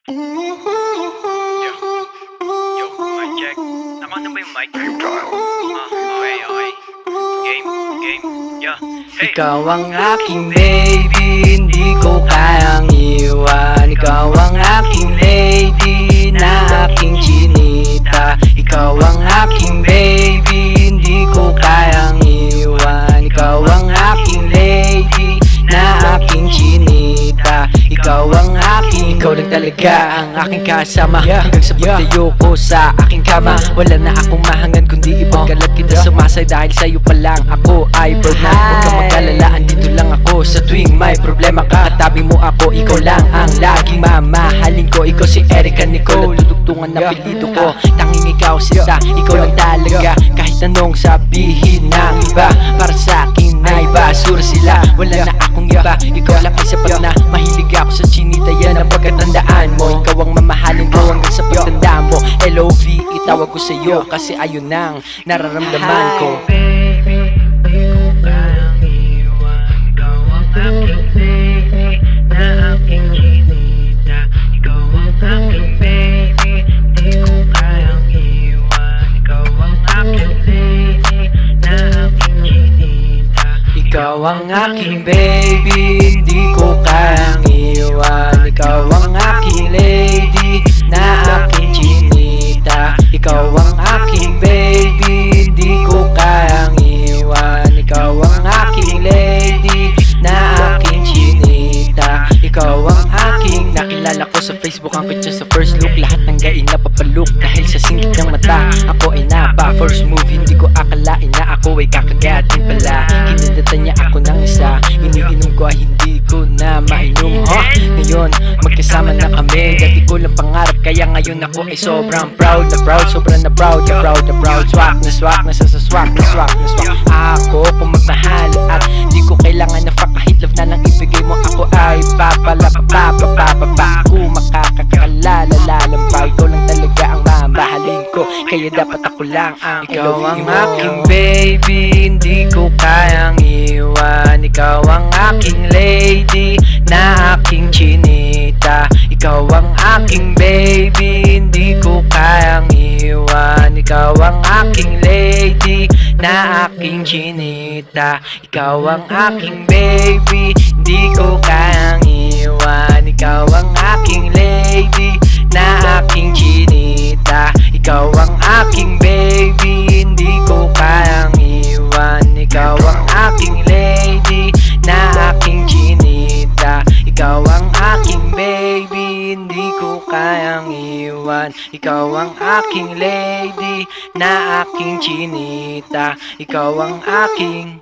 Yo, yo, mic check. Naka na ba yung mic? Okay, okay. Game, game, yeah. Hey! Ikaw ang aking baby, hindi ko kayang iwan. Ikaw ang aking lady, na aking chinita. Ikaw ang aking baby, hindi ko kayang iwan. Ikaw ang aking lady, na aking chinita. Ikaw ang aking, ikaw lang talaga ang aking kasama. Hanggang sa pagtayo ko sa aking kama, wala na akong mahangan kundi ipagkalat kita sa masay. Dahil sa'yo pa lang ako ay proud na. Huwag kang mag-alala, andito lang ako sa tuwing may problema ka. Katabi mo ako, ikaw lang ang laging mamahalin ko. Ikaw si Erica Nicole, tutugtungan na apelyido ko. Tanging ikaw sinta, ikaw lang talaga. Kahit anong sabihin ng iba, para sa akin ay basura sila. Wala na akong iba, ikaw lang ay sapat na. Mahilig ako sa chinita, yan ang pagkatandaan mo. Ikaw ang mamahalin ko hanggang sa pagtanda mo. LOV, itawag ko sa'yo kasi ayun ang nararamdaman ko. Baby, di ko kayang iwan. Ikaw ang aking baby, na aking chinita. Ikaw ang aking baby, di ko kayang iwan. Ikaw ang aking lady, na aking chinita. Ikaw ang aking baby, hindi ko kayang iwan. Ikaw ang aking lady, na aking chinita. Ikaw ang aking baby, hindi ko kayang iwan. Ikaw ang aking lady, na aking chinita. Ikaw ang aking, nakilala ko sa Facebook ang kutsa sa first look. Lahat ng gain na papalook dahil sa singit ng mata. Ako ay napa, first move, hindi ko akalain na ako ay kakagatin pala. Kinadata niya ako ng isa, iniinom ko ay hindi ko na mainom. Ngayon, magkasama na kami, dati ko lang pangarap. Kaya ngayon ako ay sobrang proud na proud, sobrang na proud, na proud, na proud. Swak na swak, nasa sa swak, na swak, na swak. Ako kung magmahal at di ko kailangan na fakahit love na lang ibigay mo. Ako ay papalapapapapapapa. Kung makakakalala, lalampay ko lang talaga ang mamahalin ko. Kaya dapat ako lang ang ikaw ang aking baby, hindi ko kayang iwan. Ikaw ang aking lady, na aking chinita. Ikaw ang aking baby, hindi ko kayang iwan. Ikaw ang aking lady, na aking chinita. Ikaw ang aking baby, hindi ko kayang iwan. Ikaw ang aking lady, na aking chinita. Ikaw ang aking baby, hindi ko kayang iwan. Ikaw ang aking lady, na aking chinita. Ikaw ang aking baby, hindi ko kayang iwan. Ikaw ang aking lady, na aking chinita. Ikaw ang aking